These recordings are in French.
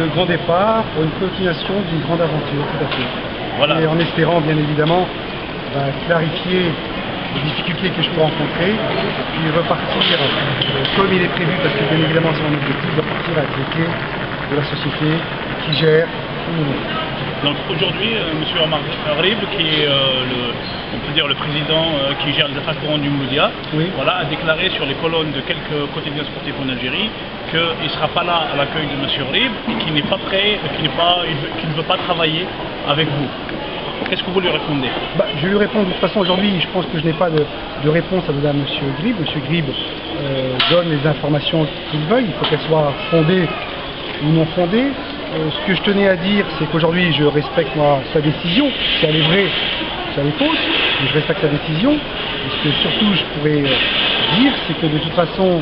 le grand départ pour une continuation d'une grande aventure, tout à fait. Voilà. Et en espérant bien évidemment clarifier les difficultés que je peux rencontrer, puis repartir comme il est prévu, parce que bien évidemment c'est mon objectif de repartir avec les clés de la société qui gère tout le monde. Donc aujourd'hui, M. Omar Rib, qui est on peut dire le président qui gère les affaires courantes du Mouloudia, oui. Voilà, a déclaré sur les colonnes de quelques quotidiens sportifs en Algérie qu'il ne sera pas là à l'accueil de M. Rib et qu'il n'est pas prêt, qu'il ne veut pas travailler avec vous. Qu'est-ce que vous lui répondez? Je vais lui répondre de toute façon aujourd'hui, je pense que je n'ai pas de réponse à donner à M. Grib. M. Grib donne les informations qu'il veuille, il faut qu'elles soient fondées ou non fondées. Ce que je tenais à dire, c'est qu'aujourd'hui je respecte moi sa décision, si elle est vraie, si elle est fausse, mais je respecte sa décision. Et ce que surtout je pourrais dire, c'est que de toute façon,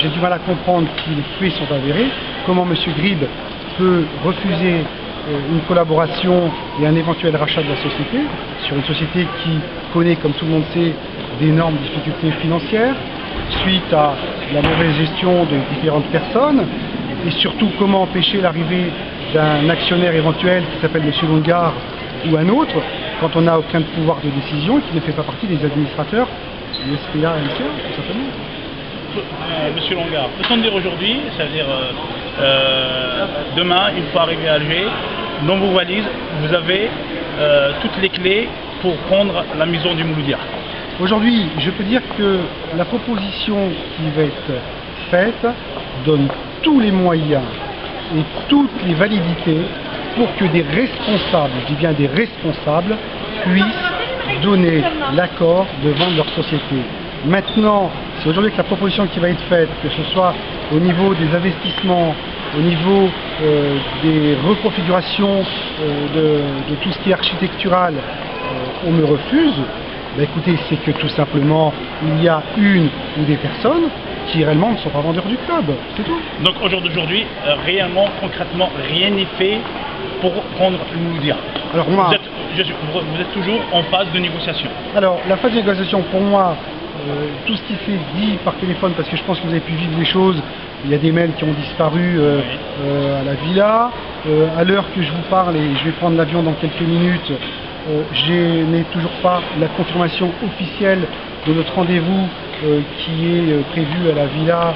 j'ai du mal à comprendre si les faits sont avérés, comment M. Grib peut refuser une collaboration et un éventuel rachat de la société, sur une société qui connaît, comme tout le monde sait, d'énormes difficultés financières, suite à la mauvaise gestion de différentes personnes, et surtout comment empêcher l'arrivée d'un actionnaire éventuel qui s'appelle M. Longard ou un autre, quand on n'a aucun pouvoir de décision et qui ne fait pas partie des administrateurs du SPA et MCA, tout simplement. Monsieur Longard, peut-on dire aujourd'hui, c'est-à-dire demain, il faut arriver à Alger, dans vos valises, vous avez toutes les clés pour prendre la maison du Mouloudia. Aujourd'hui, je peux dire que la proposition qui va être faite donne tous les moyens et toutes les validités pour que des responsables, je dis bien des responsables, puissent donner l'accord de vendre leur société. Maintenant, c'est aujourd'hui que la proposition qui va être faite, que ce soit au niveau des investissements, au niveau des reconfigurations de tout ce qui est architectural, on me refuse, écoutez, c'est que tout simplement, il y a une ou des personnes qui réellement ne sont pas vendeurs du club, c'est tout. Donc aujourd'hui, réellement, concrètement, rien n'est fait pour prendre le Mouloudia. Alors moi, vous êtes toujours en phase de négociation. Alors la phase de négociation, pour moi, tout ce qui s'est dit par téléphone, parce que je pense que vous avez pu vivre des choses, il y a des mails qui ont disparu à la villa. À l'heure que je vous parle, et je vais prendre l'avion dans quelques minutes, je n'ai toujours pas la confirmation officielle de notre rendez-vous qui est prévu à la villa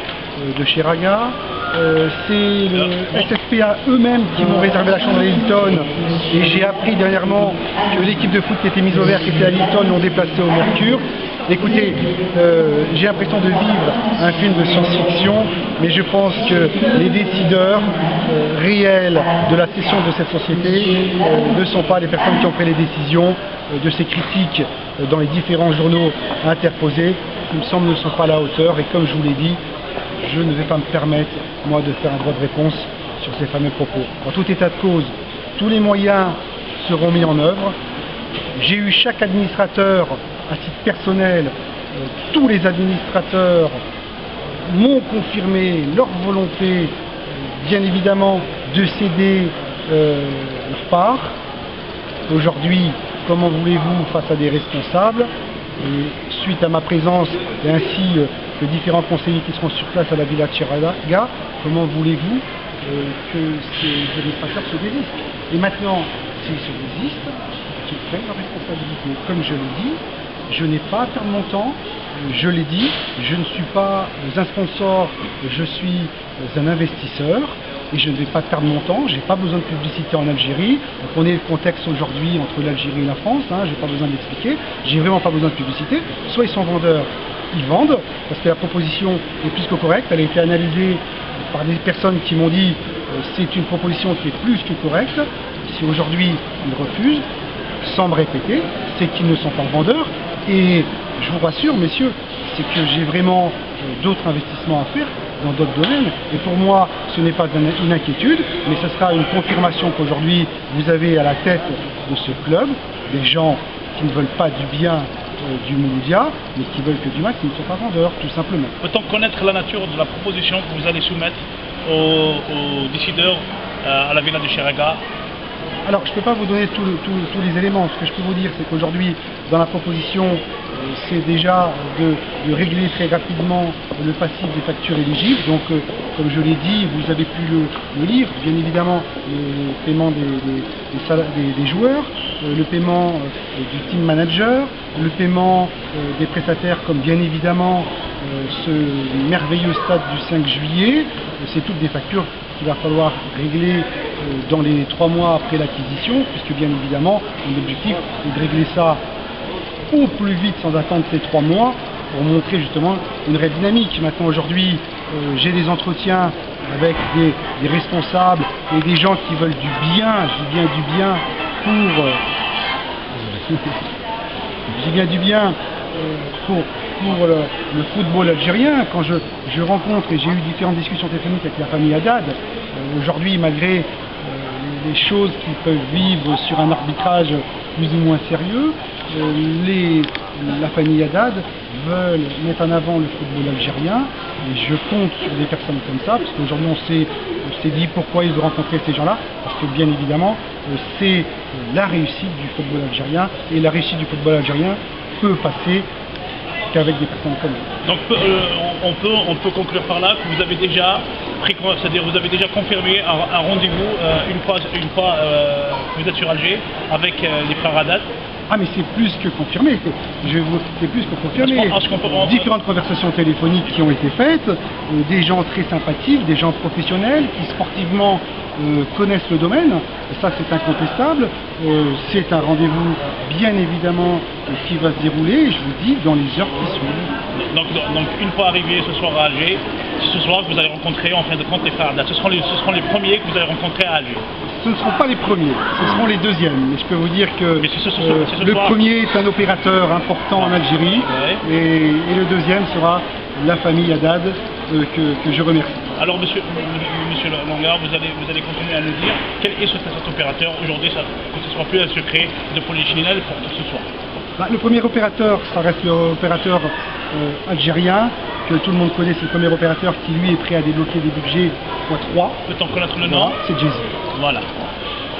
de Cheraga. C'est le SFPA eux-mêmes qui m'ont réservé la chambre à Hilton, et j'ai appris dernièrement que l'équipe de foot qui était mise au vert, qui était à Hilton, l'ont déplacée au Mercure. Écoutez, j'ai l'impression de vivre un film de science-fiction, mais je pense que les décideurs réels de la cession de cette société ne sont pas les personnes qui ont pris les décisions de ces critiques dans les différents journaux interposés, qui me semble ne sont pas à la hauteur, et comme je vous l'ai dit, je ne vais pas me permettre, moi, de faire un droit de réponse sur ces fameux propos. En tout état de cause, tous les moyens seront mis en œuvre. J'ai eu chaque administrateur, à titre personnel, tous les administrateurs m'ont confirmé leur volonté, bien évidemment, de céder leur part. Aujourd'hui, comment voulez-vous, face à des responsables, et suite à ma présence et ainsi que différents conseillers qui seront sur place à la villa de Cheraga, comment voulez-vous que ces administrateurs se désistent? Et maintenant, s'ils se désistent, qu'ils prennent leurs responsabilités. Comme je l'ai dit, je n'ai pas à perdre mon temps, je l'ai dit, je ne suis pas un sponsor, je suis un investisseur, et je ne vais pas perdre mon temps, je n'ai pas besoin de publicité en Algérie. On connaît le contexte aujourd'hui entre l'Algérie et la France, je n'ai pas besoin d'expliquer, j'ai vraiment pas besoin de publicité. Soit ils sont vendeurs, ils vendent, parce que la proposition est plus que correcte, elle a été analysée par des personnes qui m'ont dit c'est une proposition qui est plus que correcte. Si aujourd'hui ils refusent, sans me répéter, c'est qu'ils ne sont pas vendeurs, et je vous rassure messieurs, c'est que j'ai vraiment d'autres investissements à faire dans d'autres domaines, et pour moi ce n'est pas une inquiétude, mais ce sera une confirmation qu'aujourd'hui vous avez à la tête de ce club des gens qui ne veulent pas du bien du Mouloudia, mais qui veulent que du mal, qui ne sont pas vendeurs, tout simplement. Peut-on connaître la nature de la proposition que vous allez soumettre aux décideurs à la villa de Cheraga? Alors, je ne peux pas vous donner tous les éléments. Ce que je peux vous dire, c'est qu'aujourd'hui, dans la proposition, c'est déjà de régler très rapidement le passif des factures éligibles. Donc, comme je l'ai dit, vous avez pu le lire, bien évidemment, le paiement des joueurs, le paiement du team manager, le paiement des prestataires, comme bien évidemment ce merveilleux stade du 5 juillet. C'est toutes des factures qu'il va falloir régler dans les 3 mois après l'acquisition, puisque bien évidemment, l'objectif est de régler ça au plus vite sans attendre ces 3 mois pour montrer justement une réelle dynamique. Maintenant, aujourd'hui, j'ai des entretiens avec des responsables et des gens qui veulent du bien, je dis bien du bien pour je dis bien du bien pour le football algérien. Quand je rencontre, et j'ai eu différentes discussions téléphoniques avec la famille Haddad, aujourd'hui, malgré les choses qu'ils peuvent vivre sur un arbitrage plus ou moins sérieux, la famille Haddad veulent mettre en avant le football algérien, et je compte sur des personnes comme ça, parce qu'aujourd'hui on s'est dit pourquoi ils veulent rencontrer ces gens-là, parce que bien évidemment c'est la réussite du football algérien, et la réussite du football algérien peut passer qu'avec des personnes comme eux. Donc on peut conclure par là que vous avez déjà pris, c'est-à-dire vous avez déjà confirmé un rendez-vous une fois que vous êtes sur Alger avec les frères Haddad. Ah, mais c'est plus que confirmé, c'est plus que confirmé. Différentes conversations téléphoniques qui ont été faites, des gens très sympathiques, des gens professionnels qui sportivement connaissent le domaine, et ça c'est incontestable. C'est un rendez-vous bien évidemment qui va se dérouler, je vous dis, dans les heures qui suivent. Donc une fois arrivé ce soir à Alger, ce soir vous allez rencontrer en fin de compte les frères Haddad. Ce seront les premiers que vous allez rencontrer à Alger. Ce ne seront pas les premiers, ce seront les deuxièmes. Mais je peux vous dire que le premier est un opérateur important en Algérie, et le deuxième sera la famille Haddad que je remercie. Alors monsieur Longar, vous allez continuer à nous dire quel est cet opérateur aujourd'hui, que ce ne soit plus un secret de Polichinelle pour ce soir. Le premier opérateur, ça reste l'opérateur algérien, que tout le monde connaît, c'est le premier opérateur qui lui est prêt à débloquer des budgets x3. Peut-on connaître le nom? C'est Jay-Z. Voilà.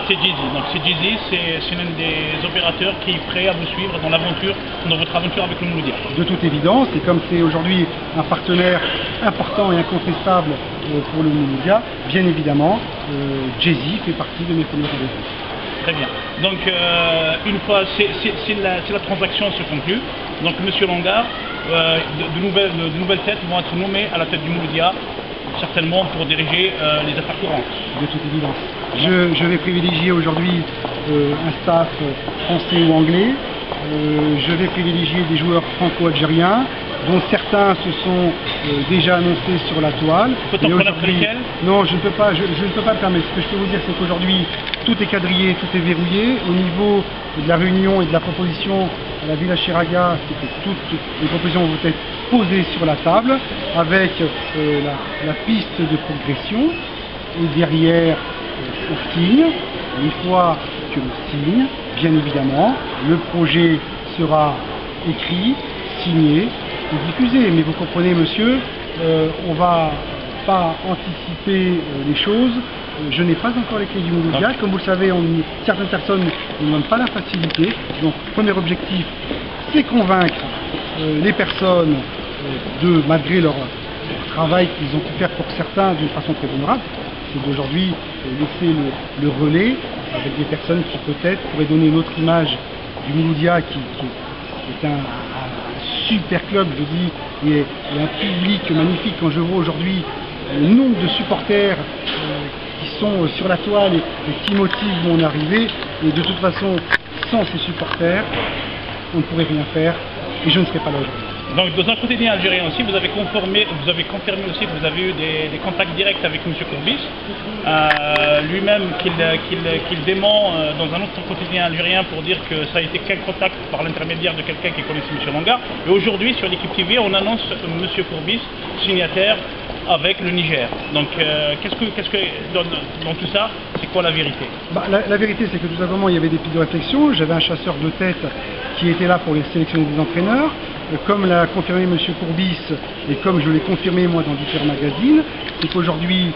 C'est Jay-Z. Donc c'est Jay-Z, c'est l'un des opérateurs qui est prêt à vous suivre dans votre aventure avec le Mouloudia. De toute évidence, et comme c'est aujourd'hui un partenaire important et incontestable pour le Mouloudia, bien évidemment, Jay-Z fait partie de mes premiers rendez-vous. Très bien. Donc une fois, si la transaction se conclut, donc Monsieur Longar, de nouvelles têtes vont être nommées à la tête du Mouloudia, certainement pour diriger les affaires courantes. De toute évidence. Je vais privilégier aujourd'hui un staff français ou anglais. Je vais privilégier des joueurs franco-algériens, dont certains se sont déjà annoncés sur la toile. Peut-on connaître lesquels? Non, je ne peux pas le permettre. Ce que je peux vous dire, c'est qu'aujourd'hui, tout est quadrillé, tout est verrouillé. Au niveau de la réunion et de la proposition à la Villa Chiraga, c'est que toutes les propositions vont être posées sur la table, avec la piste de progression. Et derrière, on signe. Une fois que l'on signe, bien évidemment, le projet sera écrit, signé et diffusé. Mais vous comprenez, monsieur, on ne va pas anticiper les choses. Je n'ai pas encore les clés du Mouloudia. Comme vous le savez, certaines personnes ne donnent pas la facilité. Donc, premier objectif, c'est convaincre les personnes malgré leur travail qu'ils ont pu faire pour certains d'une façon très honorable, c'est d'aujourd'hui laisser le relais avec des personnes qui peut-être pourraient donner une autre image du Mouloudia qui est un super club, je dis, et un public magnifique. Quand je vois aujourd'hui le nombre de supporters qui sont sur la toile et qui motivent mon arrivée, et de toute façon, sans ces supporters, on ne pourrait rien faire, et je ne serais pas là aujourd'hui. Donc dans un quotidien algérien aussi, vous avez confirmé aussi que vous avez eu des contacts directs avec M. Courbis, lui-même qu'il dément dans un autre quotidien algérien pour dire que ça a été qu'un contact par l'intermédiaire de quelqu'un qui connaissait M. Longar. Et aujourd'hui sur l'équipe TV, on annonce M. Courbis signataire avec le Niger. Donc qu'est-ce que dans tout ça, c'est quoi la vérité? La vérité, c'est que tout simplement il y avait des pistes de réflexion. J'avais un chasseur de tête qui était là pour les sélectionner des entraîneurs. Comme l'a confirmé M. Courbis et comme je l'ai confirmé moi dans différents magazines, c'est qu'aujourd'hui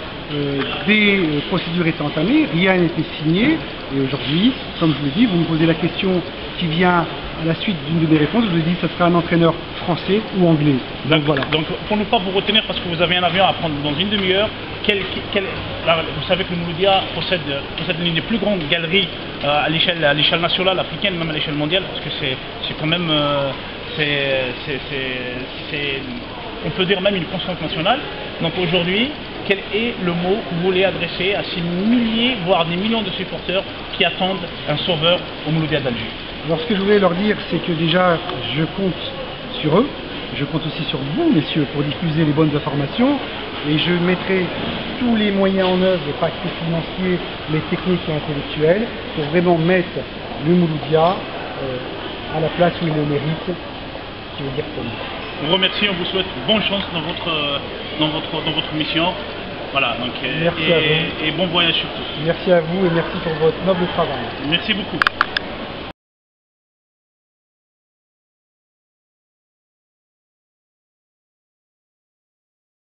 des procédures étaient entamées, rien n'était signé, et aujourd'hui, comme je vous l'ai dit, vous me posez la question qui vient à la suite d'une de mes réponses, je vous ai dit que ce sera un entraîneur français ou anglais. Donc voilà. Donc pour ne pas vous retenir, parce que vous avez un avion à prendre dans une demi-heure, vous savez que le Mouloudia possède l'une des plus grandes galeries à l'échelle nationale, africaine, même à l'échelle mondiale, parce que c'est quand même, on peut dire même une constante nationale. Donc aujourd'hui, quel est le mot que vous voulez adresser à ces milliers, voire des millions de supporters qui attendent un sauveur au Mouloudia d'Alger? Alors ce que je voulais leur dire, c'est que déjà, je compte sur eux, je compte aussi sur vous, messieurs, pour diffuser les bonnes informations, et je mettrai tous les moyens en œuvre, pas que financiers, mais techniques et intellectuels, pour vraiment mettre le Mouloudia à la place où il le mérite, qui veut dire pour nous. On vous remercie, on vous souhaite bonne chance dans votre mission. Voilà, donc, merci à vous. Et bon voyage surtout. Merci à vous et merci pour votre noble travail. Merci beaucoup.